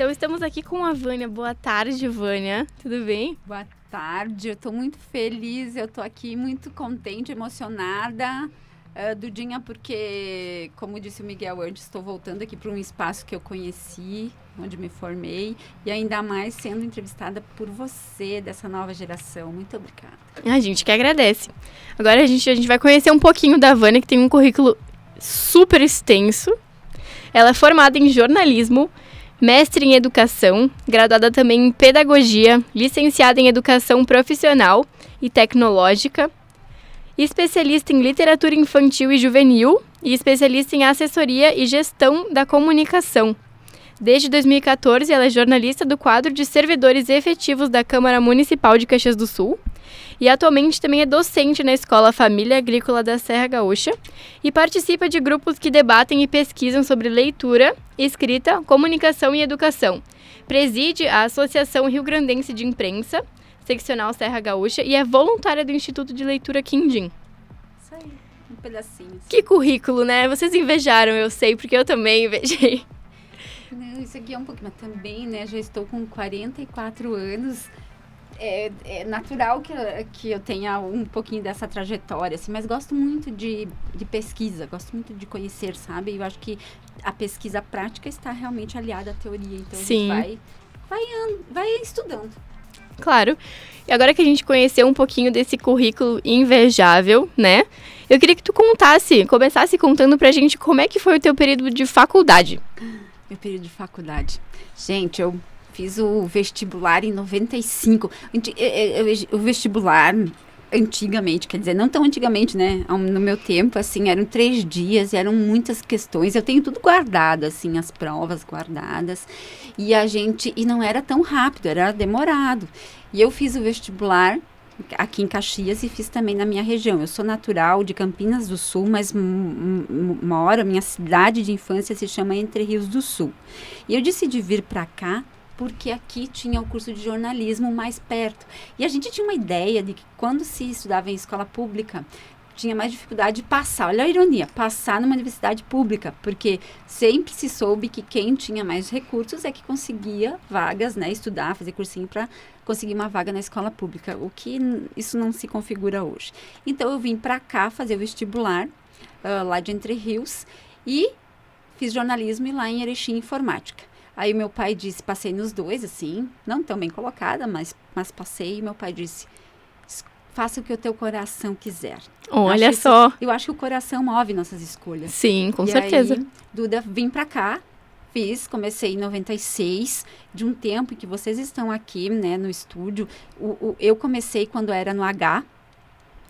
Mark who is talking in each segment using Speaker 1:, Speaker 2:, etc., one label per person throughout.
Speaker 1: Então estamos aqui com a Vânia. Boa tarde, Vânia. Tudo bem?
Speaker 2: Boa tarde, eu estou muito feliz, eu estou aqui muito contente, emocionada, Dudinha, porque, como disse o Miguel antes, estou voltando aqui para um espaço que eu conheci, onde me formei, e ainda mais sendo entrevistada por você, dessa nova geração. Muito obrigada.
Speaker 1: A gente que agradece. Agora a gente vai conhecer um pouquinho da Vânia, que tem um currículo super extenso. Ela é formada em jornalismo, mestre em educação, graduada também em pedagogia, licenciada em educação profissional e tecnológica, especialista em literatura infantil e juvenil e especialista em assessoria e gestão da comunicação. Desde 2014, ela é jornalista do quadro de servidores efetivos da Câmara Municipal de Caxias do Sul e atualmente também é docente na Escola Família Agrícola da Serra Gaúcha e participa de grupos que debatem e pesquisam sobre leitura, escrita, comunicação e educação. Preside a Associação Rio Grandense de Imprensa, seccional Serra Gaúcha, e é voluntária do Instituto de Leitura Quindim.
Speaker 2: Isso aí, um pedacinho. Assim.
Speaker 1: Que currículo, né? Vocês invejaram, eu sei, porque eu também invejei.
Speaker 2: Não, isso aqui é um pouquinho, mas também, né, já estou com 44 anos, é natural que eu tenha um pouquinho dessa trajetória, assim, mas gosto muito de pesquisa, gosto muito de conhecer, sabe? Eu acho que a pesquisa prática está realmente aliada à teoria, então
Speaker 1: Sim.
Speaker 2: a gente vai estudando.
Speaker 1: Claro. E agora que a gente conheceu um pouquinho desse currículo invejável, né? Eu queria que tu começasse contando pra gente como é que foi o teu período de faculdade.
Speaker 2: Meu período de faculdade. Gente, eu fiz o vestibular em 95. O vestibular, antigamente, quer dizer, não tão antigamente, né? No meu tempo, assim, eram 3 dias, eram muitas questões. Eu tenho tudo guardado, assim, as provas guardadas. E não era tão rápido, era demorado. E eu fiz o vestibular aqui em Caxias e fiz também na minha região. Eu sou natural de Campinas do Sul, mas minha cidade de infância se chama Entre Rios do Sul. E eu decidi vir para cá porque aqui tinha o curso de jornalismo mais perto. E a gente tinha uma ideia de que quando se estudava em escola pública, tinha mais dificuldade de passar, olha a ironia, passar numa universidade pública, porque sempre se soube que quem tinha mais recursos é que conseguia vagas, né, estudar, fazer cursinho para conseguir uma vaga na escola pública, o que isso não se configura hoje. Então eu vim para cá fazer o vestibular, lá de Entre Rios, e fiz jornalismo e lá em Erechim informática. Aí meu pai disse, passei nos dois, assim, não tão bem colocada, mas passei, e meu pai disse, faça o que o teu coração quiser.
Speaker 1: Olha só.
Speaker 2: Eu acho que o coração move nossas escolhas.
Speaker 1: Sim, com certeza.
Speaker 2: Aí, Duda, vim pra cá, comecei em 96, de um tempo em que vocês estão aqui, né, no estúdio. Eu comecei quando era no H.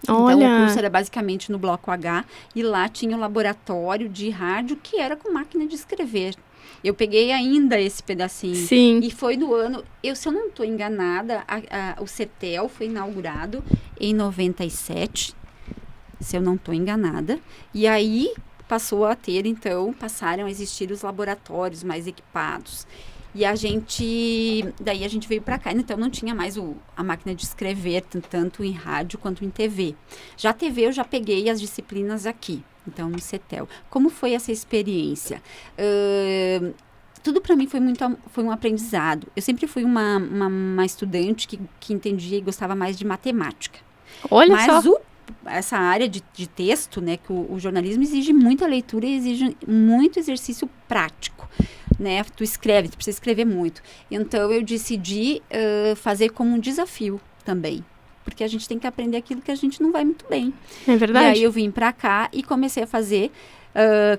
Speaker 1: Olha.
Speaker 2: Então, o curso era basicamente no bloco H. E lá tinha o laboratório de rádio, que era com máquina de escrever. Eu peguei ainda esse pedacinho.
Speaker 1: Sim.
Speaker 2: E foi do ano... se eu não estou enganada, o CETEL foi inaugurado em 97, se eu não estou enganada. E aí passaram a existir os laboratórios mais equipados. E daí a gente veio para cá. Então, não tinha mais a máquina de escrever, tanto em rádio quanto em TV. Já TV, eu já peguei as disciplinas aqui. Então, no CETEL. Como foi essa experiência? Tudo para mim foi um aprendizado. Eu sempre fui uma estudante que entendia e gostava mais de matemática.
Speaker 1: Olha
Speaker 2: Mas
Speaker 1: só.
Speaker 2: Essa área de texto, né, que o jornalismo exige muita leitura e exige muito exercício prático. Né? Tu precisa escrever muito. Então, eu decidi fazer como um desafio também. Porque a gente tem que aprender aquilo que a gente não vai muito bem.
Speaker 1: É verdade.
Speaker 2: E aí eu vim pra cá e comecei a fazer.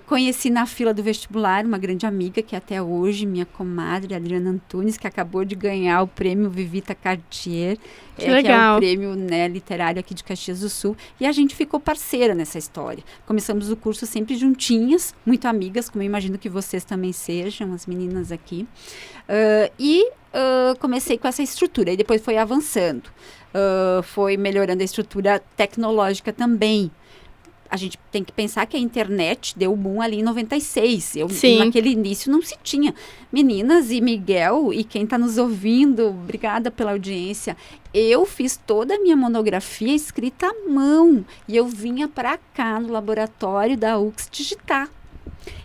Speaker 2: Conheci na fila do vestibular uma grande amiga, que até hoje, minha comadre, Adriana Antunes, que acabou de ganhar o prêmio Vivita Cartier,
Speaker 1: que legal.
Speaker 2: é o prêmio, né, literário aqui de Caxias do Sul. E a gente ficou parceira nessa história. Começamos o curso sempre juntinhas, muito amigas, como eu imagino que vocês também sejam, as meninas aqui. Comecei com essa estrutura e depois foi avançando. Foi melhorando a estrutura tecnológica também. A gente tem que pensar que a internet deu o boom ali em 96. Naquele início não se tinha. Meninas e Miguel e quem está nos ouvindo, obrigada pela audiência. Eu fiz toda a minha monografia escrita à mão. E eu vinha para cá no laboratório da UX digitar.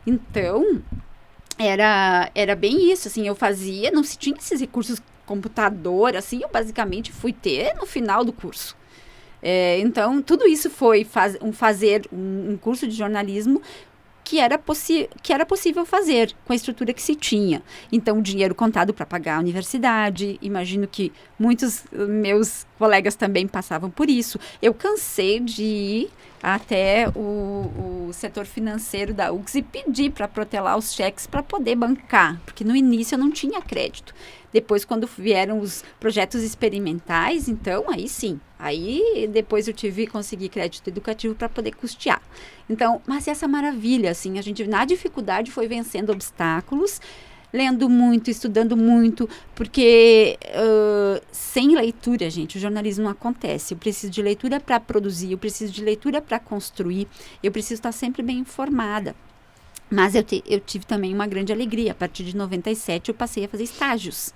Speaker 2: Então, era bem isso, assim, eu fazia, não se tinha esses recursos computador, assim, eu basicamente fui ter no final do curso. Então, tudo isso foi fazer um curso de jornalismo que era possível fazer com a estrutura que se tinha. Então, o dinheiro contado para pagar a universidade, imagino que muitos meus colegas também passavam por isso. Eu cansei de ir até o setor financeiro da UX e pedir para protelar os cheques para poder bancar, porque no início eu não tinha crédito. Depois, quando vieram os projetos experimentais, então, aí sim. Aí, depois eu consegui crédito educativo para poder custear. Então, mas essa maravilha, assim, a gente, na dificuldade, foi vencendo obstáculos, lendo muito, estudando muito, porque sem leitura, gente, o jornalismo não acontece. Eu preciso de leitura para produzir, eu preciso de leitura para construir, eu preciso estar sempre bem informada. Mas eu tive também uma grande alegria. A partir de 97, eu passei a fazer estágios.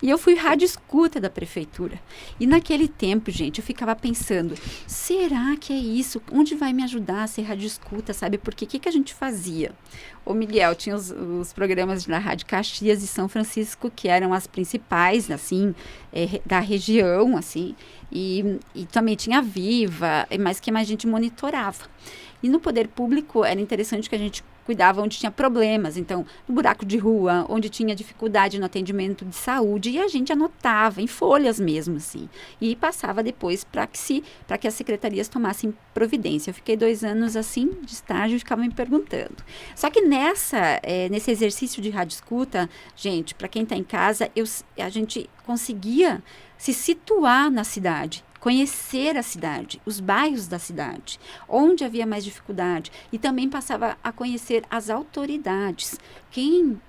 Speaker 2: E eu fui rádio escuta da prefeitura. E naquele tempo, gente, eu ficava pensando, será que é isso? Onde vai me ajudar a ser rádio escuta, sabe? Porque o que a gente fazia? O Miguel tinha os programas da Rádio Caxias e São Francisco, que eram as principais, assim, da região, assim. E também tinha a Viva, mas que mais a gente monitorava. E no poder público era interessante que a gente cuidava onde tinha problemas, então, no buraco de rua, onde tinha dificuldade no atendimento de saúde, e a gente anotava em folhas mesmo, assim, e passava depois para que as secretarias tomassem providência. Eu fiquei 2 anos, assim, de estágio e ficava me perguntando. Só que nesse exercício de rádio escuta, gente, para quem está em casa, a gente conseguia se situar na cidade, conhecer a cidade, os bairros da cidade, onde havia mais dificuldade, e também passava a conhecer as autoridades. Quem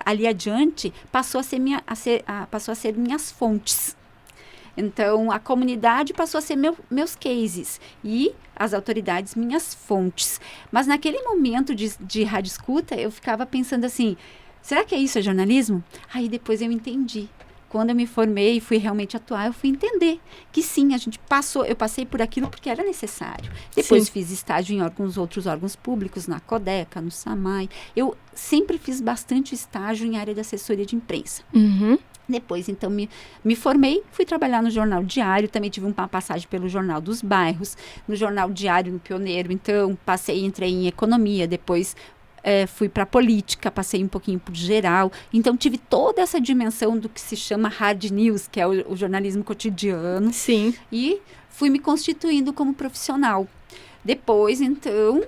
Speaker 2: ali adiante passou a ser minhas fontes. Então, a comunidade passou a ser meus cases e as autoridades minhas fontes. Mas naquele momento de rádio escuta, eu ficava pensando assim, será que isso é jornalismo? Aí depois eu entendi. Quando eu me formei e fui realmente atuar, eu fui entender que sim, eu passei por aquilo porque era necessário. Depois fiz estágio em outros órgãos públicos, na Codeca, no SAMAI. Eu sempre fiz bastante estágio em área de assessoria de imprensa.
Speaker 1: Uhum.
Speaker 2: Depois, então, me formei, fui trabalhar no Jornal Diário, também tive uma passagem pelo Jornal dos Bairros, no Jornal Diário, no Pioneiro, então, entrei em economia, depois fui para política, passei um pouquinho por geral, então tive toda essa dimensão do que se chama hard news, que é o jornalismo cotidiano.
Speaker 1: Sim.
Speaker 2: E fui me constituindo como profissional. Depois, então,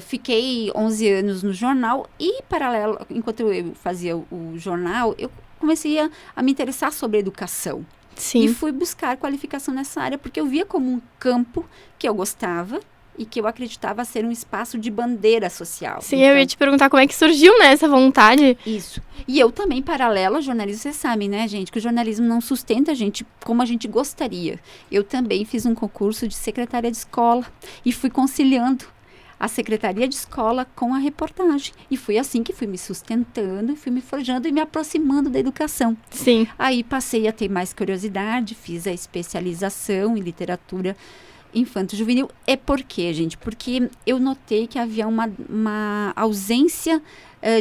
Speaker 2: fiquei 11 anos no jornal e, paralelo, enquanto eu fazia o jornal, eu comecei a me interessar sobre educação.
Speaker 1: Sim.
Speaker 2: E fui buscar qualificação nessa área, porque eu via como um campo que eu gostava e que eu acreditava ser um espaço de bandeira social.
Speaker 1: Sim, então, eu ia te perguntar como é que surgiu, né, essa vontade.
Speaker 2: Isso. E eu também, paralelo ao jornalismo, vocês sabem, né, gente, que o jornalismo não sustenta a gente como a gente gostaria. Eu também fiz um concurso de secretária de escola e fui conciliando a secretaria de escola com a reportagem. E foi assim que fui me sustentando, fui me forjando e me aproximando da educação.
Speaker 1: Sim.
Speaker 2: Aí passei a ter mais curiosidade, fiz a especialização em literatura infanto-juvenil. Por quê, gente? Porque eu notei que havia uma ausência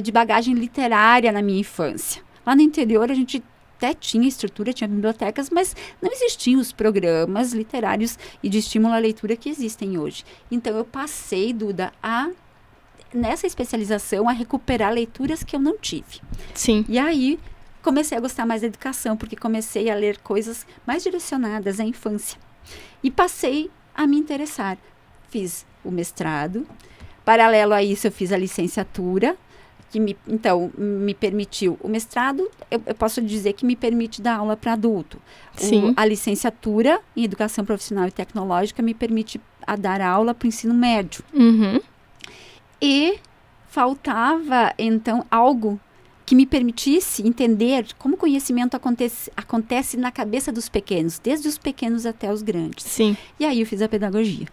Speaker 2: de bagagem literária na minha infância. Lá no interior a gente até tinha estrutura, tinha bibliotecas, mas não existiam os programas literários e de estímulo à leitura que existem hoje. Então eu passei, Duda, nessa especialização, a recuperar leituras que eu não tive.
Speaker 1: Sim.
Speaker 2: E aí comecei a gostar mais da educação, porque comecei a ler coisas mais direcionadas à infância. E passei a me interessar. Fiz o mestrado. Paralelo a isso, eu fiz a licenciatura, que me permitiu. O mestrado, eu posso dizer que me permite dar aula para adulto.
Speaker 1: Sim.
Speaker 2: A licenciatura em Educação Profissional e Tecnológica me permite dar aula para o ensino médio.
Speaker 1: Uhum.
Speaker 2: E faltava, então, algo que me permitisse entender como o conhecimento acontece na cabeça dos pequenos, desde os pequenos até os grandes.
Speaker 1: Sim.
Speaker 2: E aí eu fiz a pedagogia.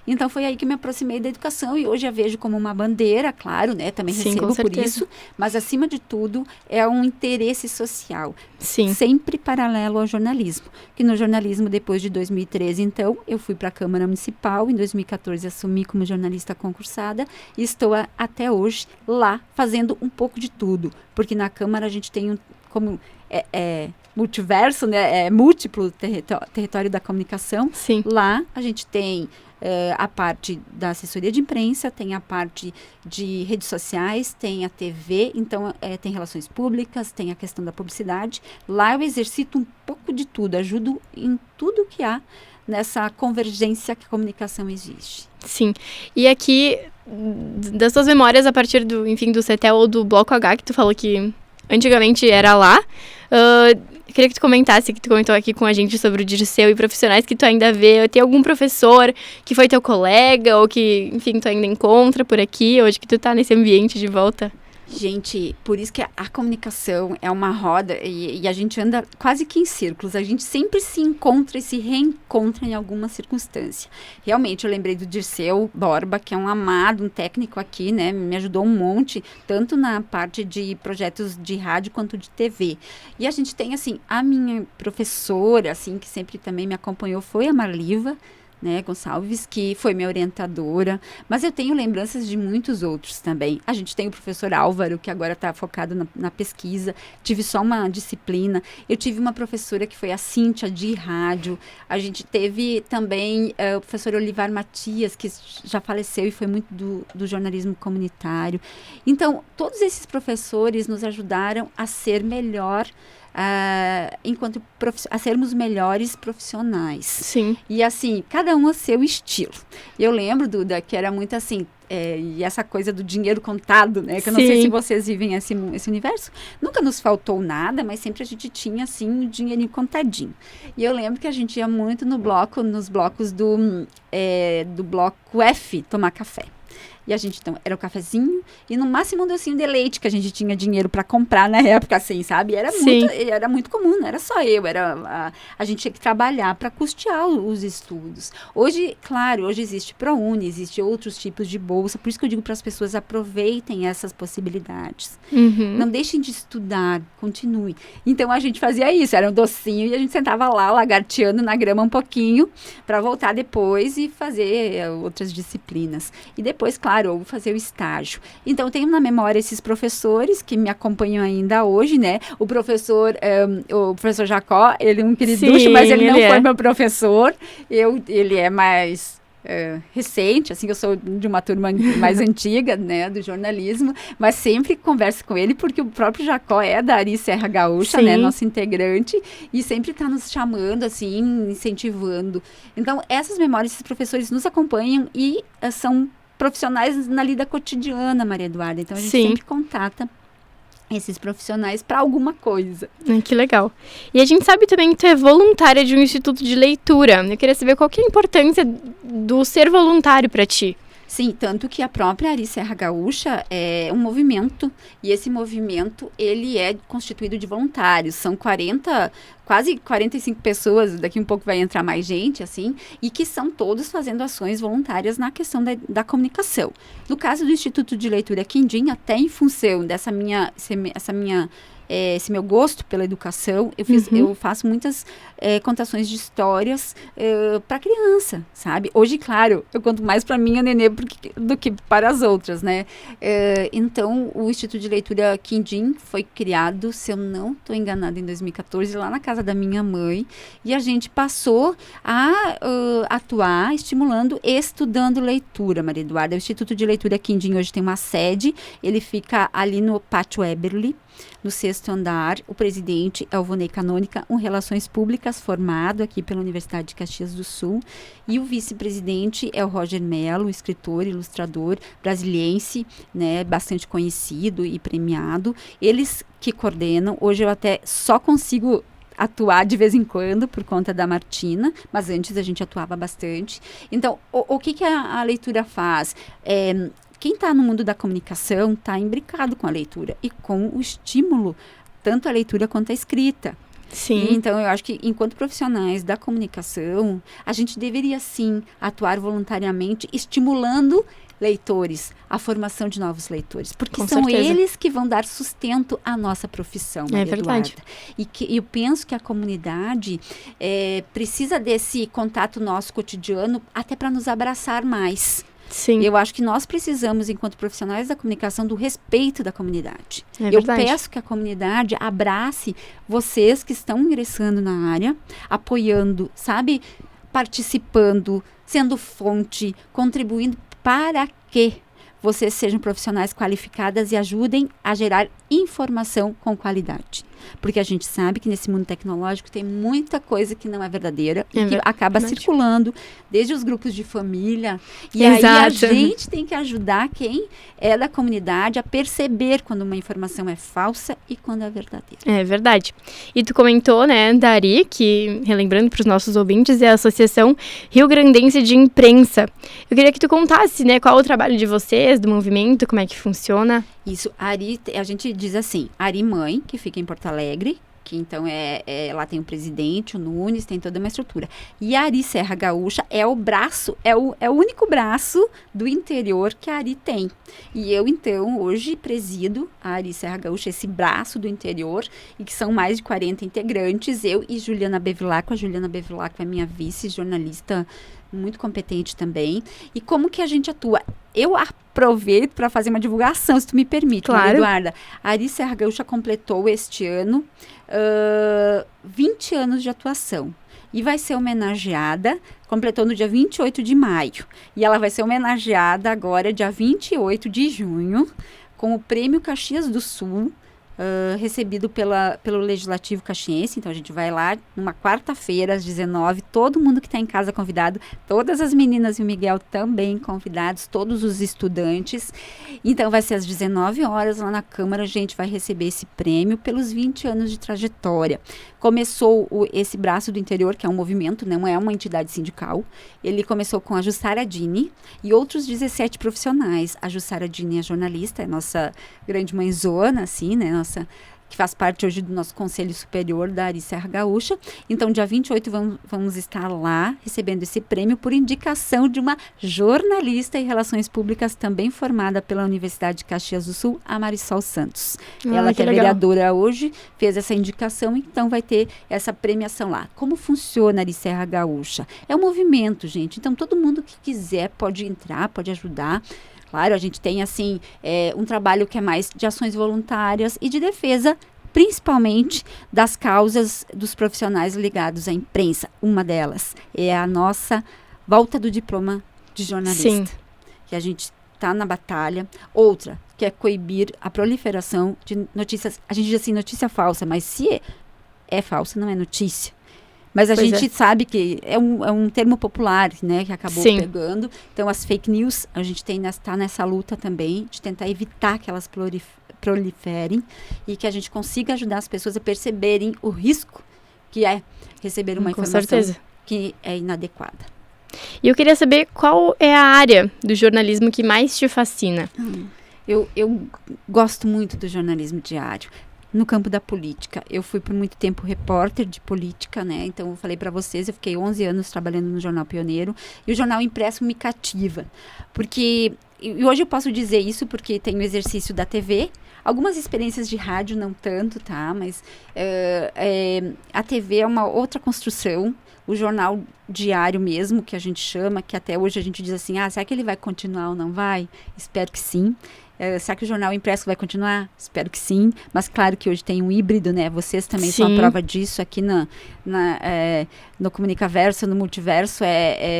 Speaker 2: Então, foi aí que me aproximei da educação e hoje a vejo como uma bandeira, claro, né? Também
Speaker 1: Sim, com
Speaker 2: recebo por
Speaker 1: certeza.
Speaker 2: isso, mas, acima de tudo, é um interesse social.
Speaker 1: Sim.
Speaker 2: Sempre paralelo ao jornalismo. Que no jornalismo, depois de 2013, então, eu fui para a Câmara Municipal. Em 2014, assumi como jornalista concursada e estou até hoje lá, fazendo um pouco de tudo. Porque na Câmara a gente tem como multiverso, né? Múltiplo território da comunicação.
Speaker 1: Sim.
Speaker 2: Lá a gente tem a parte da assessoria de imprensa, tem a parte de redes sociais, tem a TV, então tem relações públicas, tem a questão da publicidade. Lá eu exercito um pouco de tudo, ajudo em tudo que há nessa convergência que a comunicação exige.
Speaker 1: Sim. E aqui, das tuas memórias a partir do, enfim, do CETEL ou do Bloco H, que tu falou que antigamente era lá, queria que tu comentasse, que tu comentou aqui com a gente sobre o Dirceu e profissionais que tu ainda vê. Tem algum professor que foi teu colega ou que, enfim, tu ainda encontra por aqui, hoje que tu tá nesse ambiente de volta?
Speaker 2: Gente, por isso que a comunicação é uma roda e a gente anda quase que em círculos. A gente sempre se encontra e se reencontra em alguma circunstância. Realmente, eu lembrei do Dirceu Borba, que é um amado, um técnico aqui, né? Me ajudou um monte, tanto na parte de projetos de rádio quanto de TV. E a gente tem, assim, a minha professora, assim, que sempre também me acompanhou, foi a Marliva, né, Gonçalves, que foi minha orientadora, mas eu tenho lembranças de muitos outros também. A gente tem o professor Álvaro, que agora está focado na pesquisa, tive só uma disciplina. Eu tive uma professora que foi a Cíntia, de rádio. A gente teve também o professor Olivar Matias, que já faleceu e foi muito do jornalismo comunitário. Então, todos esses professores nos ajudaram a ser melhor, a sermos melhores profissionais.
Speaker 1: Sim.
Speaker 2: E assim, cada um a seu estilo. Eu lembro, Duda, que era muito assim, e essa coisa do dinheiro contado, né? Que eu não sei se vocês vivem esse universo. Nunca nos faltou nada, mas sempre a gente tinha, assim, o dinheirinho contadinho. E eu lembro que a gente ia muito nos blocos do bloco F, tomar café. E a gente, então, era o cafezinho e no máximo um docinho de leite que a gente tinha dinheiro para comprar na época, assim, sabe? Era muito comum, não era só eu, a gente tinha que trabalhar para custear os estudos. Hoje, claro, hoje existe ProUni, existe outros tipos de bolsa, por isso que eu digo para as pessoas, aproveitem essas possibilidades.
Speaker 1: Uhum.
Speaker 2: Não deixem de estudar, continue. Então, a gente fazia isso, era um docinho e a gente sentava lá, lagarteando na grama um pouquinho, para voltar depois e fazer outras disciplinas. E depois, claro, ou fazer o estágio. Então, eu tenho na memória esses professores que me acompanham ainda hoje, né? O professor Jacó, ele é um queriducho, mas ele não foi meu professor. Ele é mais recente, assim, eu sou de uma turma mais antiga, né, do jornalismo, mas sempre converso com ele, porque o próprio Jacó é da Ari Serra Gaúcha, né, nosso integrante, e sempre está nos chamando, assim, incentivando. Então, essas memórias, esses professores nos acompanham e são profissionais na lida cotidiana, Maria Eduarda. Então, a gente sempre contata esses profissionais para alguma coisa.
Speaker 1: Que legal. E a gente sabe também que tu é voluntária de um instituto de leitura. Eu queria saber qual que é a importância do ser voluntário para ti.
Speaker 2: Sim, tanto que a própria Ari Serra Gaúcha é um movimento, e esse movimento, ele é constituído de voluntários. São quase 45 pessoas, daqui um pouco vai entrar mais gente, assim, e que são todos fazendo ações voluntárias na questão da comunicação. No caso do Instituto de Leitura Quindim, até em função esse meu gosto pela educação, eu faço muitas contações de histórias para criança, sabe? Hoje, claro, eu conto mais para minha nenê do que para as outras, né? Então, o Instituto de Leitura Quindim foi criado, se eu não estou enganada, em 2014, lá na casa da minha mãe, e a gente passou a atuar estimulando, estudando leitura, Maria Eduarda. O Instituto de Leitura Quindim hoje tem uma sede, ele fica ali no Pátio Eberly, no 6º andar. O presidente é o Vonei Canônica, um Relações Públicas formado aqui pela Universidade de Caxias do Sul, e o vice-presidente é o Roger Mello, escritor, ilustrador brasiliense, né, bastante conhecido e premiado. Eles que coordenam. Hoje eu até só consigo atuar de vez em quando por conta da Martina, mas antes a gente atuava bastante. Então, o que a leitura faz? Quem está no mundo da comunicação está imbricado com a leitura e com o estímulo, tanto a leitura quanto a escrita.
Speaker 1: Sim.
Speaker 2: E, então, eu acho que, enquanto profissionais da comunicação, a gente deveria, sim, atuar voluntariamente, estimulando leitores, a formação de novos leitores, porque
Speaker 1: Com
Speaker 2: são
Speaker 1: certeza.
Speaker 2: eles que vão dar sustento à nossa profissão, Maria
Speaker 1: verdade.
Speaker 2: Eduarda. E que eu penso que a comunidade precisa desse contato nosso cotidiano até para nos abraçar mais.
Speaker 1: Sim.
Speaker 2: Eu acho que nós precisamos, enquanto profissionais da comunicação, do respeito da comunidade.
Speaker 1: É
Speaker 2: Eu
Speaker 1: verdade.
Speaker 2: peço que a comunidade abrace vocês que estão ingressando na área, apoiando, sabe? Participando, sendo fonte, contribuindo para que vocês sejam profissionais qualificadas e ajudem a gerar informação com qualidade. Porque a gente sabe que nesse mundo tecnológico tem muita coisa que não é verdadeira e que acaba circulando, desde os grupos de família. E aí a gente tem que ajudar quem é da comunidade a perceber quando uma informação é falsa e quando é verdadeira.
Speaker 1: É verdade. E tu comentou, né, da ARI, que, relembrando para os nossos ouvintes, é a Associação Rio Grandense de Imprensa. Eu queria que tu contasse, né, qual é o trabalho de vocês, do movimento, como é que funciona.
Speaker 2: Isso, a ARI, a gente diz assim, ARI Mãe, que fica em Porto Alegre, que então lá tem o presidente, o Nunes, tem toda uma estrutura. E a ARI Serra Gaúcha é o braço, é o único braço do interior que a ARI tem. E eu, então, hoje presido a ARI Serra Gaúcha, esse braço do interior, e que são mais de 40 integrantes, eu e Juliana Bevilacqua. A Juliana Bevilacqua é minha vice, jornalista muito competente também. E como que a gente atua? Eu aproveito para fazer uma divulgação, se tu me permite,
Speaker 1: claro.
Speaker 2: Eduarda. A ARI Serra Gaúcha completou este ano 20 anos de atuação. E vai ser homenageada, completou no dia 28 de maio. E ela vai ser homenageada agora, dia 28 de junho, com o Prêmio Caxias do Sul, recebido pelo Legislativo Caxiense. Então, a gente vai lá numa quarta-feira, às 19h, todo mundo que está em casa convidado, todas as meninas e o Miguel também convidados, todos os estudantes. Então, vai ser às 19 horas lá na Câmara, a gente vai receber esse prêmio pelos 20 anos de trajetória. Começou esse braço do interior, que é um movimento, não é uma entidade sindical. Ele começou com a Jussara Dini e outros 17 profissionais. A Jussara Dini é jornalista, é nossa grande mãezona, assim, né? Que faz parte hoje do nosso Conselho Superior da ARI Serra Gaúcha. Então, dia 28, vamos estar lá recebendo esse prêmio por indicação de uma jornalista em Relações Públicas, também formada pela Universidade de Caxias do Sul, a Marisol Santos. Ela que é vereadora hoje, fez essa indicação, então vai ter essa premiação lá. Como funciona a ARI Serra Gaúcha? É um movimento, gente. Então, todo mundo que quiser pode entrar, pode ajudar. Claro, a gente tem, assim, um trabalho que é mais de ações voluntárias e de defesa, principalmente das causas dos profissionais ligados à imprensa. Uma delas é a nossa volta do diploma de jornalista.
Speaker 1: Sim.
Speaker 2: Que a gente está na batalha. Outra, que é coibir a proliferação de notícias. A gente diz assim, notícia falsa, mas se é falsa, não é notícia. Mas a gente sabe que é um termo popular, né, que acabou pegando. Então, as fake news, a gente está nessa luta também, de tentar evitar que elas proliferem e que a gente consiga ajudar as pessoas a perceberem o risco que é receber uma informação que é inadequada.
Speaker 1: E eu queria saber qual é a área do jornalismo que mais te fascina.
Speaker 2: Eu gosto muito do jornalismo diário. No campo da política, eu fui por muito tempo repórter de política, né? Então, eu falei para vocês, eu fiquei 11 anos trabalhando no Jornal Pioneiro e o jornal impresso me cativa, porque, e hoje eu posso dizer isso porque tem o exercício da TV, algumas experiências de rádio não tanto, tá? Mas a TV é uma outra construção, o jornal diário mesmo, que a gente chama, que até hoje a gente diz assim, será que ele vai continuar ou não vai? Espero que sim. Será que o jornal impresso vai continuar? Espero que sim, mas claro que hoje tem um híbrido, né? Vocês também são a prova disso aqui no Comunicaverso, no Multiverso,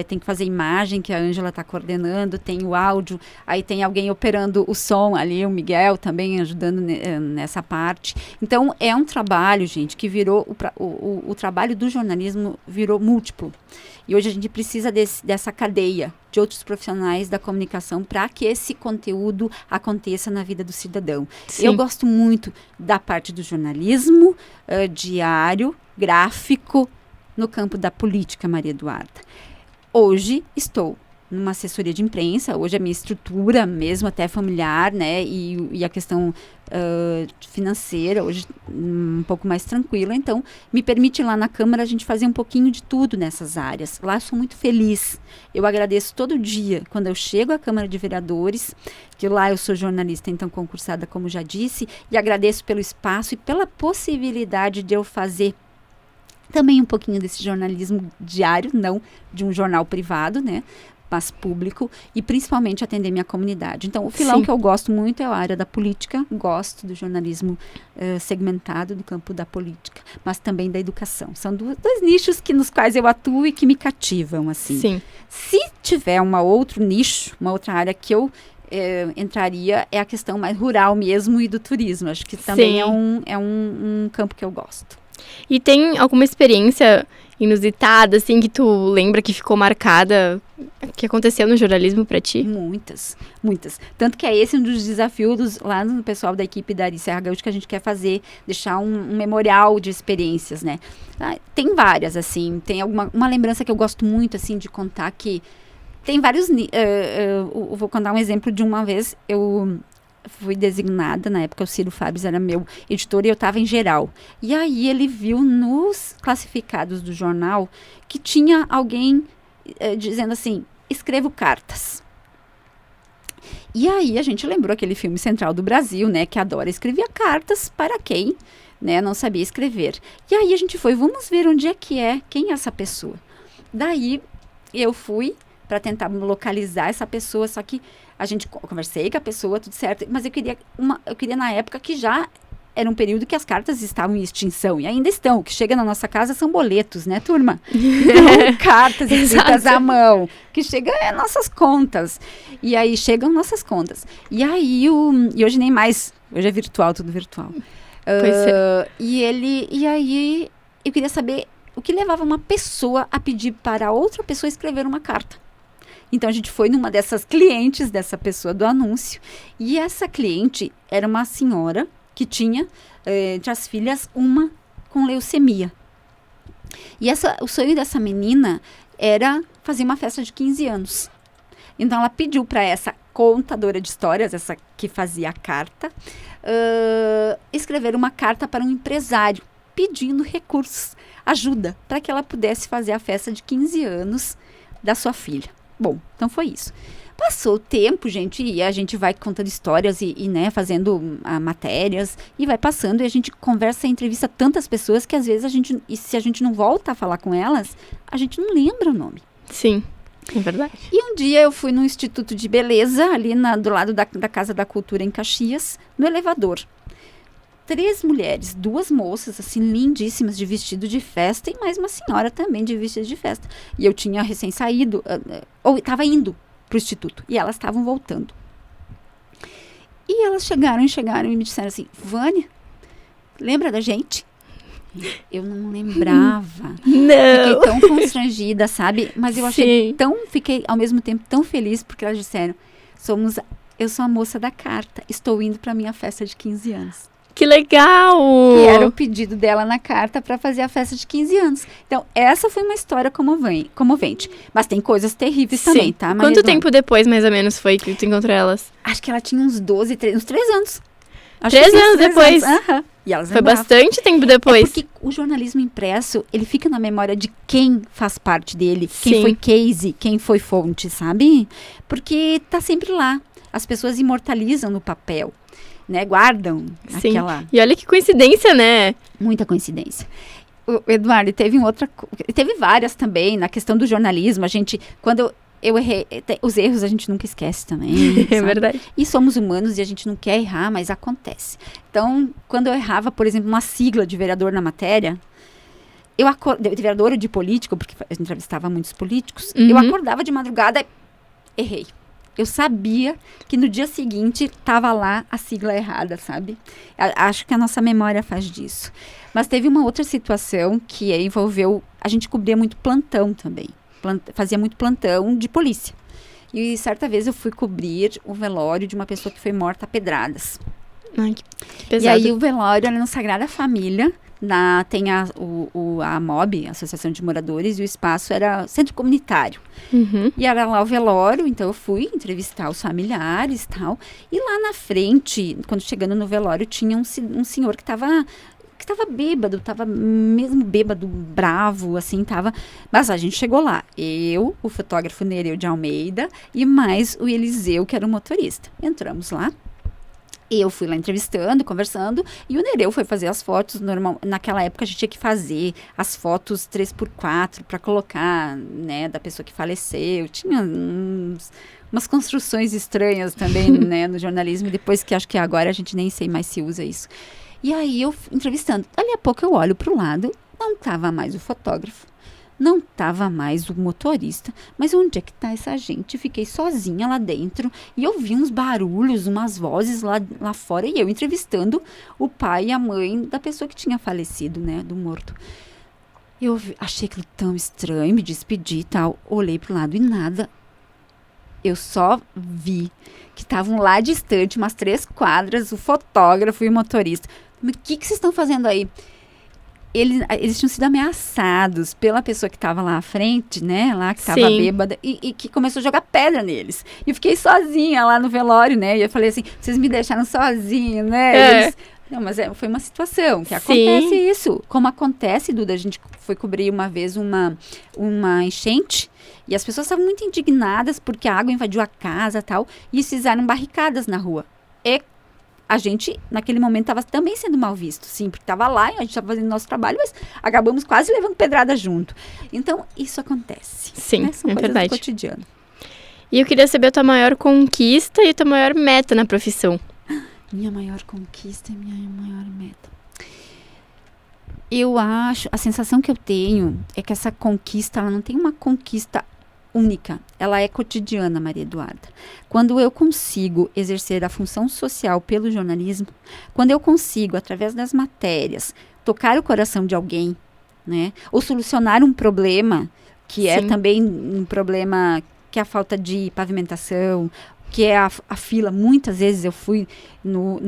Speaker 2: tem que fazer imagem, que a Ângela está coordenando, tem o áudio, aí tem alguém operando o som ali, o Miguel também ajudando nessa parte. Então, é um trabalho, gente, que virou, o trabalho do jornalismo virou múltiplo. E hoje a gente precisa dessa cadeia de outros profissionais da comunicação para que esse conteúdo aconteça na vida do cidadão. Sim. Eu gosto muito da parte do jornalismo diário, gráfico, no campo da política, Maria Eduarda. Hoje estou numa assessoria de imprensa. Hoje a minha estrutura mesmo, até familiar, né, e a questão financeira, hoje um pouco mais tranquila. Então, me permite lá na Câmara a gente fazer um pouquinho de tudo nessas áreas. Lá eu sou muito feliz. Eu agradeço todo dia quando eu chego à Câmara de Vereadores, que lá eu sou jornalista, então concursada, como já disse, e agradeço pelo espaço e pela possibilidade de eu fazer também um pouquinho desse jornalismo diário, não de um jornal privado, né, mas público, e principalmente atender minha comunidade. Então, o filão
Speaker 1: Sim.
Speaker 2: que eu gosto muito é a área da política, gosto do jornalismo segmentado do campo da política, mas também da educação. São dois nichos nos quais eu atuo e que me cativam, assim.
Speaker 1: Sim.
Speaker 2: Se tiver outro nicho, uma outra área que eu entraria, é a questão mais rural mesmo e do turismo. Acho que também é um campo que eu gosto.
Speaker 1: E tem alguma experiência inusitada, assim, que tu lembra que ficou marcada, que aconteceu no jornalismo pra ti?
Speaker 2: Muitas, muitas. Tanto que é esse um dos desafios lá no pessoal da equipe da Ari Serra Gaúcha que a gente quer fazer, deixar um memorial de experiências, né? Tem várias, assim, tem uma lembrança que eu gosto muito, assim, de contar que tem vários... eu vou contar um exemplo de uma vez, eu fui designada, na época o Ciro Fabres era meu editor e eu estava em geral. E aí ele viu nos classificados do jornal que tinha alguém dizendo assim, escrevo cartas. E aí a gente lembrou aquele filme Central do Brasil, né, que a Dora escrevia cartas para quem, né, não sabia escrever. E aí a gente foi, vamos ver onde é que é, quem é essa pessoa. Daí eu fui para tentar localizar essa pessoa, só que a gente conversei com a pessoa, tudo certo, mas eu queria na época que já era um período que as cartas estavam em extinção, e ainda estão, o que chega na nossa casa são boletos, né, turma? Não cartas escritas à mão, que chegam nossas contas, e aí chegam nossas contas. E aí, e hoje nem mais, hoje é virtual, tudo virtual.
Speaker 1: Pois é.
Speaker 2: E aí, eu queria saber o que levava uma pessoa a pedir para outra pessoa escrever uma carta. Então, a gente foi numa dessas clientes dessa pessoa do anúncio. E essa cliente era uma senhora que tinha, entre as filhas, uma com leucemia. E o sonho dessa menina era fazer uma festa de 15 anos. Então, ela pediu para essa contadora de histórias, essa que fazia a carta, escrever uma carta para um empresário, pedindo recursos, ajuda, para que ela pudesse fazer a festa de 15 anos da sua filha. Bom, então foi isso. Passou o tempo, gente, e a gente vai contando histórias e né, fazendo matérias, e vai passando, e a gente conversa e entrevista tantas pessoas que às vezes se a gente não volta a falar com elas, a gente não lembra o nome.
Speaker 1: Sim, é verdade.
Speaker 2: E um dia eu fui no Instituto de Beleza, ali do lado da Casa da Cultura em Caxias, no elevador. 3 mulheres, 2 moças, assim, lindíssimas, de vestido de festa, e mais uma senhora também de vestido de festa. E eu tinha recém saído, ou estava indo para o instituto, e elas estavam voltando. E elas chegaram e me disseram assim, Vânia, lembra da gente? Eu não lembrava.
Speaker 1: Não!
Speaker 2: Fiquei tão constrangida, sabe? Mas eu achei fiquei ao mesmo tempo tão feliz, porque elas disseram, eu sou a moça da carta, estou indo para minha festa de 15 anos.
Speaker 1: Que legal!
Speaker 2: Que era o pedido dela na carta para fazer a festa de 15 anos. Então, essa foi uma história comovente. Mas tem coisas terríveis também, tá, Maria
Speaker 1: Quanto
Speaker 2: Eduarda?
Speaker 1: tempo depois, mais ou menos, foi que tu encontrou elas?
Speaker 2: Acho que ela tinha uns 3 anos. Acho
Speaker 1: 3
Speaker 2: que uns
Speaker 1: anos
Speaker 2: 3
Speaker 1: depois?
Speaker 2: Aham. E elas
Speaker 1: Foi
Speaker 2: lembravam.
Speaker 1: bastante tempo depois.
Speaker 2: Porque o jornalismo impresso, ele fica na memória de quem faz parte dele, quem
Speaker 1: Sim.
Speaker 2: foi case, quem foi fonte, sabe? Porque tá sempre lá. As pessoas imortalizam no papel, né? Guardam
Speaker 1: Sim.
Speaker 2: aquela...
Speaker 1: E olha que coincidência, né?
Speaker 2: Muita coincidência. O Eduardo, teve várias também na questão do jornalismo. A gente, quando eu errei, os erros a gente nunca esquece também.
Speaker 1: É
Speaker 2: sabe?
Speaker 1: verdade.
Speaker 2: E somos humanos e a gente não quer errar, mas acontece. Então, quando eu errava, por exemplo, uma sigla de vereador na matéria, de vereador ou de político, porque eu entrevistava muitos políticos, eu acordava de madrugada e errei. Eu sabia que no dia seguinte estava lá a sigla errada, sabe? Acho que a nossa memória faz disso. Mas teve uma outra situação que envolveu... A gente cobria muito plantão também. Fazia muito plantão de polícia. E certa vez eu fui cobrir o velório de uma pessoa que foi morta a pedradas.
Speaker 1: Ai, que
Speaker 2: E
Speaker 1: pesado.
Speaker 2: aí o velório era no Sagrada Família, tem a MOB, Associação de Moradores, e o espaço era centro comunitário.
Speaker 1: Uhum.
Speaker 2: E era lá o velório, então eu fui entrevistar os familiares e tal. E lá na frente, quando chegando no velório, tinha um senhor que estava bêbado, estava mesmo bêbado, bravo, assim, tava. Mas a gente chegou lá, eu, o fotógrafo Nereu de Almeida e mais o Eliseu, que era o motorista. Entramos lá. Eu fui lá entrevistando, conversando, e o Nereu foi fazer as fotos. Naquela época a gente tinha que fazer as fotos 3x4 para colocar, né, da pessoa que faleceu. Tinha umas construções estranhas também, né, no jornalismo, depois que acho que agora a gente nem sei mais se usa isso. E aí eu entrevistando, dali a pouco eu olho para o lado, não estava mais o fotógrafo. Não estava mais o motorista, mas onde é que está essa gente? Fiquei sozinha lá dentro e eu vi uns barulhos, umas vozes lá fora e eu entrevistando o pai e a mãe da pessoa que tinha falecido, né, do morto. Eu achei aquilo tão estranho, me despedi e tal, olhei pro lado e nada. Eu só vi que estavam lá distante, umas 3 quadras, o fotógrafo e o motorista. Mas o que vocês estão fazendo aí? Eles tinham sido ameaçados pela pessoa que estava lá à frente, né? Lá que estava bêbada e que começou a jogar pedra neles. E eu fiquei sozinha lá no velório, né? E eu falei assim, vocês me deixaram sozinha, né? Não, mas foi uma situação que acontece isso. Como acontece, Duda, a gente foi cobrir uma vez uma enchente e as pessoas estavam muito indignadas porque a água invadiu a casa e tal. E fizeram barricadas na rua. E a gente, naquele momento, estava também sendo mal visto, sim, porque estava lá, a gente estava fazendo nosso trabalho, mas acabamos quase levando pedrada junto. Então, isso acontece.
Speaker 1: Sim,
Speaker 2: né? São
Speaker 1: é
Speaker 2: coisas
Speaker 1: verdade.
Speaker 2: do cotidiano.
Speaker 1: E eu queria saber a tua maior conquista e a tua maior meta na profissão.
Speaker 2: Minha maior conquista e minha maior meta. Eu acho, a sensação que eu tenho é que essa conquista, ela não tem uma conquista única, ela é cotidiana, Maria Eduarda. Quando eu consigo exercer a função social pelo jornalismo, quando eu consigo, através das matérias, tocar o coração de alguém, né, ou solucionar um problema, que é também um problema que é a falta de pavimentação, que é a fila. Muitas vezes eu fui,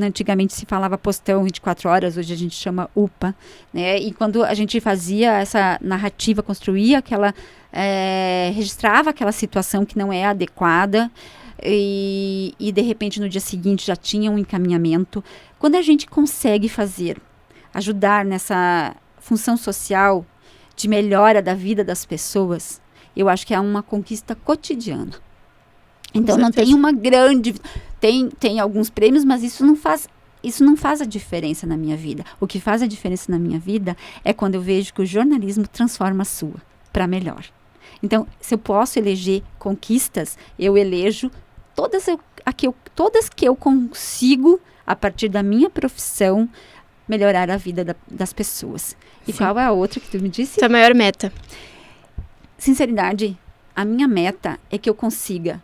Speaker 2: antigamente se falava postão 24 horas, hoje a gente chama UPA, né? E quando a gente fazia essa narrativa, construía registrava aquela situação que não é adequada e de repente no dia seguinte já tinha um encaminhamento. Quando a gente consegue ajudar nessa função social de melhora da vida das pessoas, eu acho que é uma conquista cotidiana. Então não tem uma grande... Tem alguns prêmios, mas isso não faz a diferença na minha vida. O que faz a diferença na minha vida é quando eu vejo que o jornalismo transforma a sua para melhor. Então, se eu posso eleger conquistas, eu elejo todas que eu consigo, a partir da minha profissão, melhorar a vida das pessoas. E qual é a outra que tu me disse?
Speaker 1: Tua maior meta.
Speaker 2: Sinceridade, a minha meta é que eu consiga,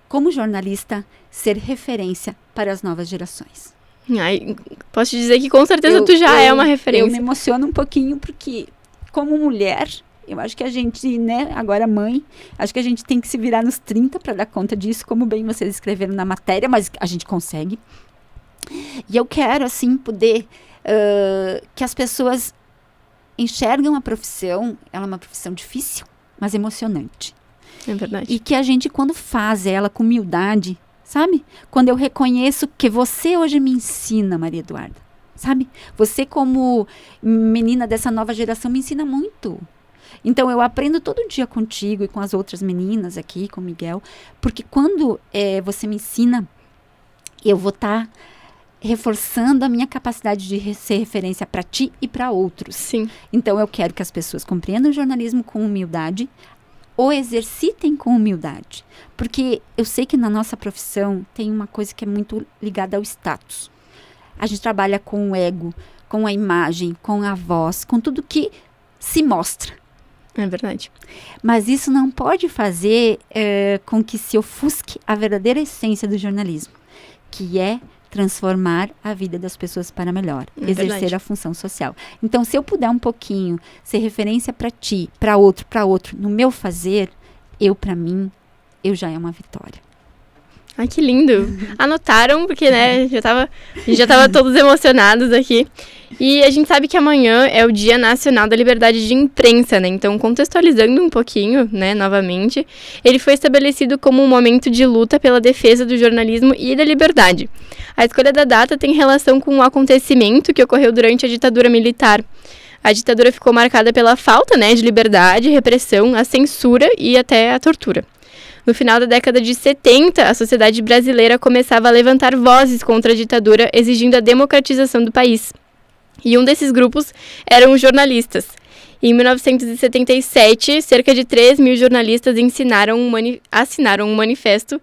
Speaker 2: como jornalista, ser referência para as novas gerações.
Speaker 1: Ai, posso te dizer que com certeza tu já é uma referência.
Speaker 2: Eu me emociono um pouquinho porque, como mulher, eu acho que a gente, né, agora mãe, acho que a gente tem que se virar nos 30 para dar conta disso, como bem vocês escreveram na matéria, mas a gente consegue. E eu quero, assim, poder que as pessoas enxergam a profissão, ela é uma profissão difícil, mas emocionante.
Speaker 1: É verdade.
Speaker 2: E que a gente, quando faz ela com humildade, sabe? Quando eu reconheço que você hoje me ensina, Maria Eduarda, sabe? Você, como menina dessa nova geração, me ensina muito. Então, eu aprendo todo dia contigo e com as outras meninas aqui, com o Miguel, porque quando você me ensina, eu vou estar reforçando a minha capacidade de ser referência para ti e para outros.
Speaker 1: Sim.
Speaker 2: Então, eu quero que as pessoas compreendam o jornalismo com humildade, ou exercitem com humildade. Porque eu sei que na nossa profissão tem uma coisa que é muito ligada ao status. A gente trabalha com o ego, com a imagem, com a voz, com tudo que se mostra.
Speaker 1: É verdade.
Speaker 2: Mas isso não pode fazer com que se ofusque a verdadeira essência do jornalismo, que é transformar a vida das pessoas para melhor, exercer a função social. Então, se eu puder um pouquinho ser referência para ti, para outro, no meu fazer, para mim, eu já é uma vitória.
Speaker 1: Ai, que lindo. Anotaram, porque, né, a gente já tava todos emocionados aqui. E a gente sabe que amanhã é o Dia Nacional da Liberdade de Imprensa, né? Então, contextualizando um pouquinho, né, novamente, ele foi estabelecido como um momento de luta pela defesa do jornalismo e da liberdade. A escolha da data tem relação com um acontecimento que ocorreu durante a ditadura militar. A ditadura ficou marcada pela falta, né, de liberdade, repressão, a censura e até a tortura. No final da década de 70, a sociedade brasileira começava a levantar vozes contra a ditadura, exigindo a democratização do país. E um desses grupos eram os jornalistas. Em 1977, cerca de 3 mil jornalistas assinaram um manifesto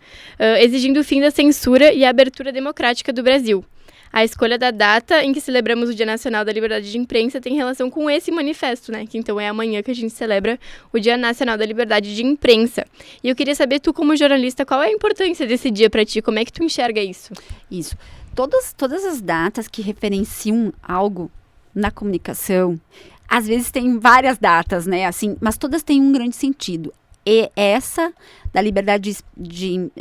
Speaker 1: exigindo o fim da censura e a abertura democrática do Brasil. A escolha da data em que celebramos o Dia Nacional da Liberdade de Imprensa tem relação com esse manifesto, né? Que então é amanhã que a gente celebra o Dia Nacional da Liberdade de Imprensa. E eu queria saber, tu como jornalista, qual é a importância desse dia para ti? Como é que tu enxerga isso?
Speaker 2: Isso. Todas as datas que referenciam algo na comunicação, às vezes tem várias datas, né? Assim, mas todas têm um grande sentido. E essa da liberdade de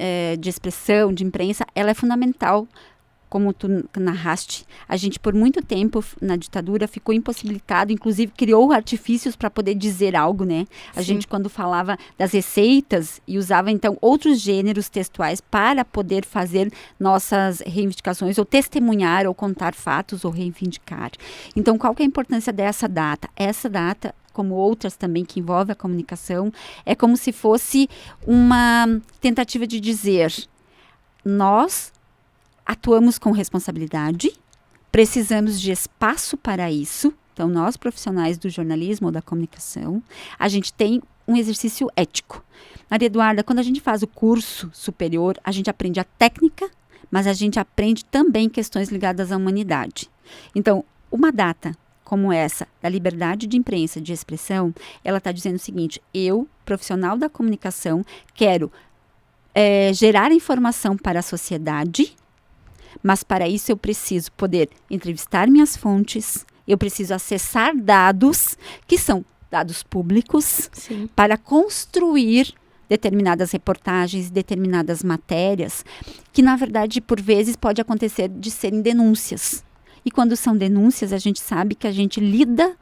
Speaker 2: expressão, de imprensa, ela é fundamental. Como tu narraste, a gente por muito tempo na ditadura ficou impossibilitado, inclusive criou artifícios para poder dizer algo, né? A gente quando falava das receitas e usava então outros gêneros textuais para poder fazer nossas reivindicações ou testemunhar ou contar fatos ou reivindicar. Então qual que é a importância dessa data? Essa data, como outras também que envolvem a comunicação, é como se fosse uma tentativa de dizer: nós atuamos com responsabilidade, precisamos de espaço para isso. Então, nós, profissionais do jornalismo ou da comunicação, a gente tem um exercício ético. Maria Eduarda, quando a gente faz o curso superior, a gente aprende a técnica, mas a gente aprende também questões ligadas à humanidade. Então, uma data como essa, da liberdade de imprensa, de expressão, ela está dizendo o seguinte: eu, profissional da comunicação, quero gerar informação para a sociedade, mas para isso eu preciso poder entrevistar minhas fontes, eu preciso acessar dados que são dados públicos.
Speaker 1: Sim.
Speaker 2: Para construir determinadas reportagens, determinadas matérias, que na verdade por vezes pode acontecer de serem denúncias. E quando são denúncias, a gente sabe que a gente lida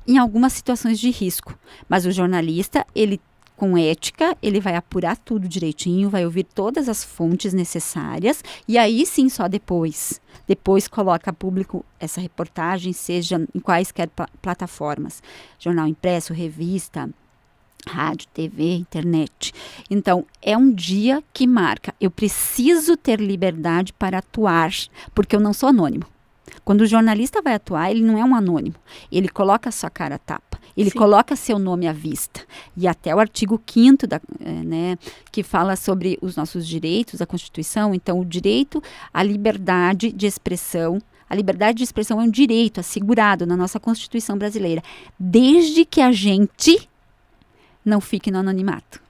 Speaker 2: em algumas situações de risco. Mas o jornalista, ele com ética, ele vai apurar tudo direitinho, vai ouvir todas as fontes necessárias e aí sim só depois coloca a público essa reportagem, seja em quaisquer plataformas, jornal impresso, revista, rádio, TV, internet. Então, é um dia que marca, eu preciso ter liberdade para atuar, porque eu não sou anônimo. Quando o jornalista vai atuar, ele não é um anônimo, ele coloca a sua cara a tapa. Ele
Speaker 1: Sim.
Speaker 2: coloca seu nome à vista. E até o artigo 5º, que fala sobre os nossos direitos, a Constituição. Então, o direito à liberdade de expressão. A liberdade de expressão é um direito assegurado na nossa Constituição brasileira, desde que a gente não fique no anonimato.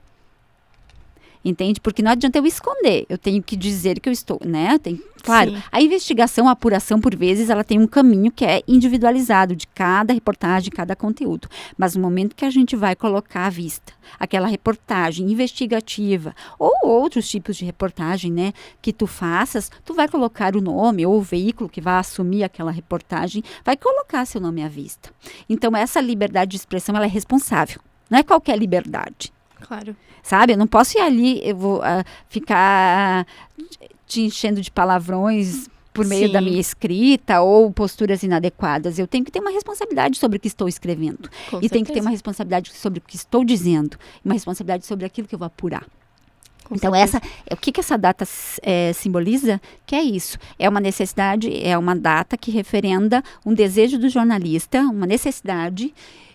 Speaker 2: Entende? Porque não adianta eu esconder, eu tenho que dizer que eu estou, né? Claro,
Speaker 1: Sim.
Speaker 2: a investigação, a apuração, por vezes, ela tem um caminho que é individualizado de cada reportagem, cada conteúdo. Mas no momento que a gente vai colocar à vista aquela reportagem investigativa ou outros tipos de reportagem, né, que tu faças, tu vai colocar o nome ou o veículo que vai assumir aquela reportagem, vai colocar seu nome à vista. Então, essa liberdade de expressão, ela é responsável. Não é qualquer liberdade.
Speaker 1: Claro.
Speaker 2: Sabe? Eu não posso ir ali, eu vou ficar te enchendo de palavrões por meio
Speaker 1: Sim.
Speaker 2: da minha escrita ou posturas inadequadas. Eu tenho que ter uma responsabilidade sobre o que estou escrevendo.
Speaker 1: Com
Speaker 2: E tenho que ter
Speaker 1: certeza.
Speaker 2: uma responsabilidade sobre o que estou dizendo. Uma responsabilidade sobre aquilo que eu vou apurar.
Speaker 1: Com
Speaker 2: Então,
Speaker 1: certeza.
Speaker 2: o que essa data simboliza? Que é isso. É uma necessidade, é uma data que referenda um desejo do jornalista, uma necessidade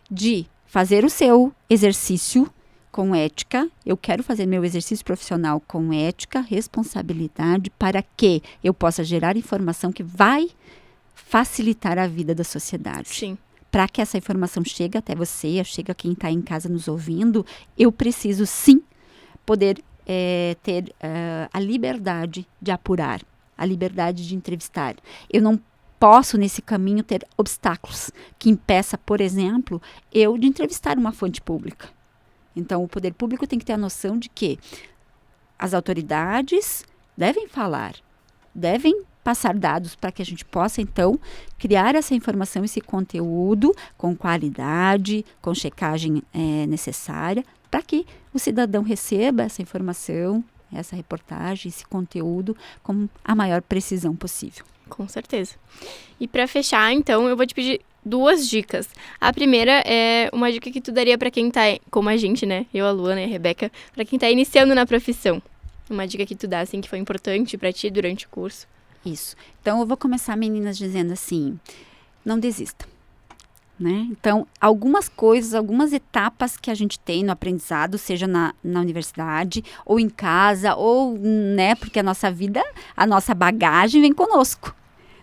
Speaker 2: de fazer o seu exercício com ética. Eu quero fazer meu exercício profissional com ética, responsabilidade, para que eu possa gerar informação que vai facilitar a vida da sociedade.
Speaker 1: Sim.
Speaker 2: Para que essa informação chegue até você, chegue a quem está em casa nos ouvindo, eu preciso sim poder ter a liberdade de apurar, a liberdade de entrevistar. Eu não posso, nesse caminho, ter obstáculos que impeça, por exemplo, eu de entrevistar uma fonte pública. Então, o poder público tem que ter a noção de que as autoridades devem falar, devem passar dados para que a gente possa, então, criar essa informação, esse conteúdo com qualidade, com checagem necessária, para que o cidadão receba essa informação, essa reportagem, esse conteúdo com a maior precisão possível.
Speaker 1: Com certeza. E para fechar, então, eu vou te pedir 2 dicas. A primeira é uma dica que tu daria para quem tá, como a gente, né? Eu, a Luana e a Rebeca, para quem tá iniciando na profissão. Uma dica que tu dá, assim, que foi importante para ti durante o curso.
Speaker 2: Isso. Então, eu vou começar, meninas, dizendo assim, não desista. Né? Então, algumas coisas, algumas etapas que a gente tem no aprendizado, seja na universidade, ou em casa, ou, né, porque a nossa vida, a nossa bagagem vem conosco.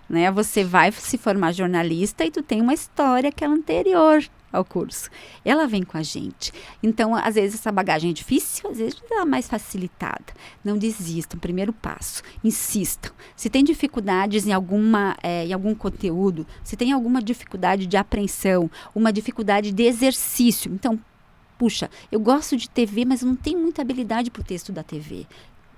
Speaker 2: Né? Você vai se formar jornalista e tu tem uma história que é anterior ao curso. Ela vem com a gente. Então, às vezes, essa bagagem é difícil, às vezes ela é mais facilitada. Não desistam, primeiro passo, insistam. Se tem dificuldades em algum conteúdo, se tem alguma dificuldade de apreensão, uma dificuldade de exercício. Então, puxa, eu gosto de TV, mas eu não tenho muita habilidade para o texto da TV.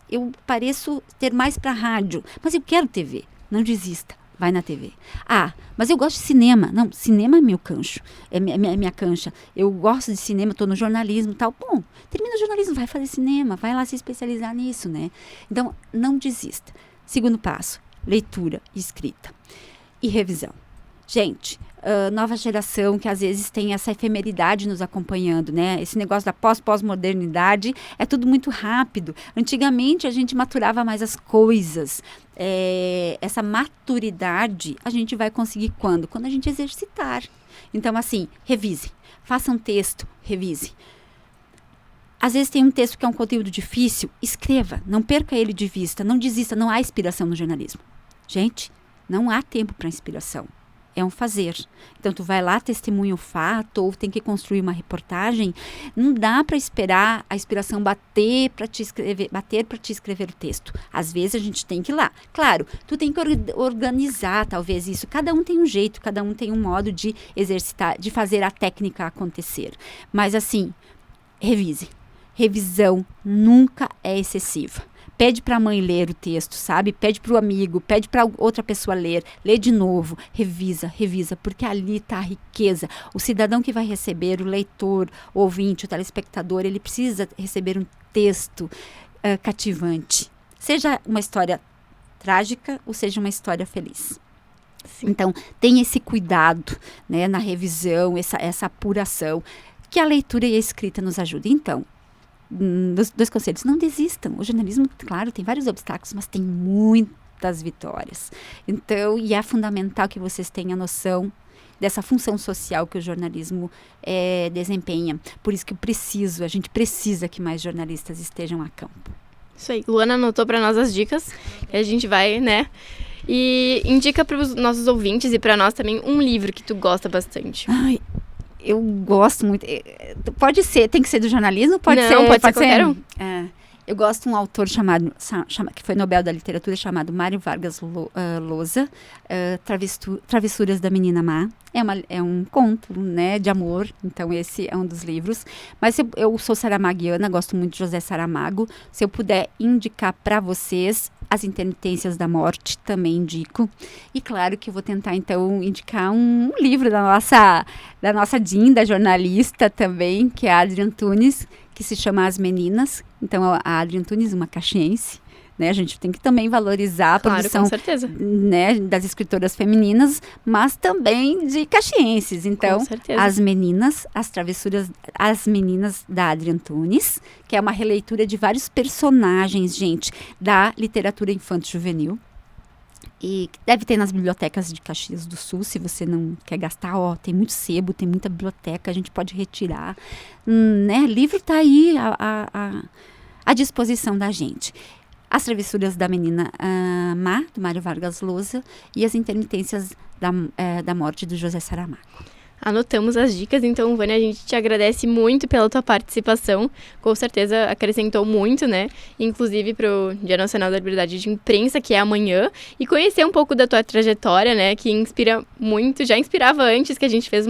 Speaker 2: Eu pareço ter mais para rádio, mas eu quero TV. Não desista. Vai na TV. Ah, mas eu gosto de cinema. Não, cinema é meu cancho. É minha cancha. Eu gosto de cinema, estou no jornalismo e tal. Bom, termina o jornalismo, vai fazer cinema, vai lá se especializar nisso, né? Então, não desista. Segundo passo, leitura e escrita. E revisão. Gente, nova geração que às vezes tem essa efemeridade nos acompanhando, né? Esse negócio da pós-modernidade é tudo muito rápido. Antigamente a gente maturava mais as coisas. Essa maturidade a gente vai conseguir quando? Quando a gente exercitar. Então, assim, revise. Faça um texto, revise. Às vezes tem um texto que é um conteúdo difícil, escreva. Não perca ele de vista, não desista, não há inspiração no jornalismo. Gente, não há tempo para inspiração. É um fazer. Então, tu vai lá, testemunha o fato, ou tem que construir uma reportagem. Não dá para esperar a inspiração bater para te escrever o texto. Às vezes, a gente tem que ir lá. Claro, tu tem que organizar, talvez, isso. Cada um tem um jeito, cada um tem um modo de exercitar, de fazer a técnica acontecer. Mas, assim, revise. Revisão nunca é excessiva. Pede para a mãe ler o texto, sabe? Pede para o amigo, pede para outra pessoa ler. Lê de novo, revisa, porque ali está a riqueza. O cidadão que vai receber, o leitor, o ouvinte, o telespectador, ele precisa receber um texto cativante. Seja uma história trágica ou seja uma história feliz. Sim. Então, tenha esse cuidado, né, na revisão, essa apuração, que a leitura e a escrita nos ajudem. Então, dois conselhos, não desistam. O jornalismo, claro, tem vários obstáculos, mas tem muitas vitórias. Então, e é fundamental que vocês tenham noção dessa função social que o jornalismo desempenha. Por isso que a gente precisa que mais jornalistas estejam a campo.
Speaker 1: Isso aí. Luana anotou para nós as dicas, e a gente vai, né? E indica para os nossos ouvintes e para nós também um livro que tu gosta bastante.
Speaker 2: Ai, eu gosto muito. Pode ser, tem que ser do jornalismo? Pode ser
Speaker 1: qualquer um.
Speaker 2: Eu gosto de um autor que foi Nobel da Literatura, chamado Mário Vargas Llosa, Travessuras da Menina Má. É um conto, né, de amor, então esse é um dos livros. Mas eu sou saramaguiana, gosto muito de José Saramago. Se eu puder indicar para vocês As Intermitências da Morte, também indico. E claro que eu vou tentar, então, indicar um livro da nossa Dinda, jornalista também, que é a Adri Antunes, que se chama As Meninas. Então, a Adri Antunes, uma caxiense, né? A gente tem que também valorizar a produção,
Speaker 1: com certeza,
Speaker 2: né, das escritoras femininas, mas também de caxienses. Então, As Meninas, As Meninas da Adri Antunes, que é uma releitura de vários personagens, gente, da literatura infanto-juvenil. E deve ter nas bibliotecas de Caxias do Sul, se você não quer gastar, tem muito sebo, tem muita biblioteca, a gente pode retirar. Né? O livro está aí à disposição da gente. As Travessuras da Menina Má, do Mário Vargas Llosa, e As Intermitências da Morte, do José Saramago.
Speaker 1: Anotamos as dicas, então, Vânia, a gente te agradece muito pela tua participação, com certeza acrescentou muito, né, inclusive pro Dia Nacional da Liberdade de Imprensa, que é amanhã, e conhecer um pouco da tua trajetória, né, que inspira muito, já inspirava antes, que a gente fez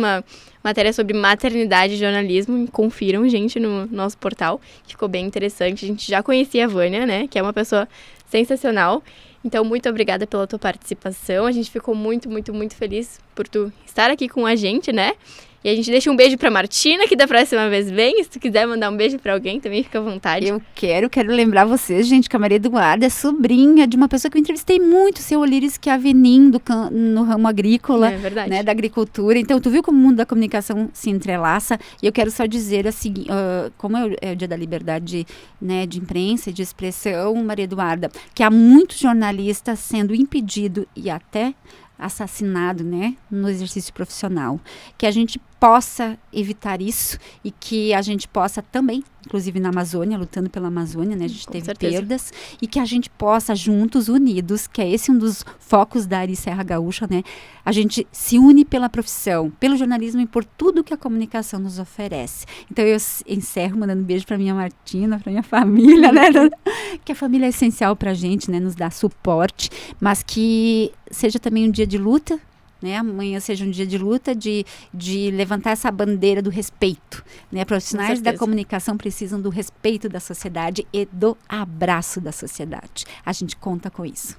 Speaker 1: matéria sobre maternidade e jornalismo. Confiram, gente, no nosso portal. Ficou bem interessante. A gente já conhecia a Vânia, né? Que é uma pessoa sensacional. Então, muito obrigada pela tua participação. A gente ficou muito, muito, muito feliz por tu estar aqui com a gente, né? E a gente deixa um beijo pra Martina, que da próxima vez vem. Se tu quiser mandar um beijo pra alguém, também fica à vontade.
Speaker 2: Eu quero lembrar vocês, gente, que a Maria Eduarda é sobrinha de uma pessoa que eu entrevistei muito, seu Olíris Chiavenin, no ramo agrícola,
Speaker 1: É verdade.
Speaker 2: né, da agricultura. Então, tu viu como o mundo da comunicação se entrelaça? E eu quero só dizer, assim, como é o Dia da Liberdade, né, de imprensa e de expressão, Maria Eduarda, que há muitos jornalistas sendo impedido e até assassinado, né, no exercício profissional. Que a gente possa evitar isso e que a gente possa também, inclusive na Amazônia, lutando pela Amazônia, né, a gente teve perdas, e que a gente possa, juntos, unidos, que é esse um dos focos da Ari Serra Gaúcha, né, a gente se une pela profissão, pelo jornalismo e por tudo que a comunicação nos oferece. Então eu encerro mandando um beijo para minha Martina, para minha família, né, que a família é essencial para a gente, né, nos dá suporte, mas que seja também um dia de luta, né? Amanhã seja um dia de luta, de levantar essa bandeira do respeito, né? Profissionais da comunicação precisam do respeito da sociedade e do abraço da sociedade. A gente conta com isso.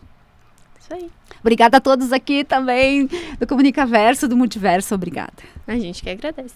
Speaker 1: Isso aí.
Speaker 2: Obrigada a todos aqui também do Comunicaverso, do Multiverso. Obrigada.
Speaker 1: A gente que agradece.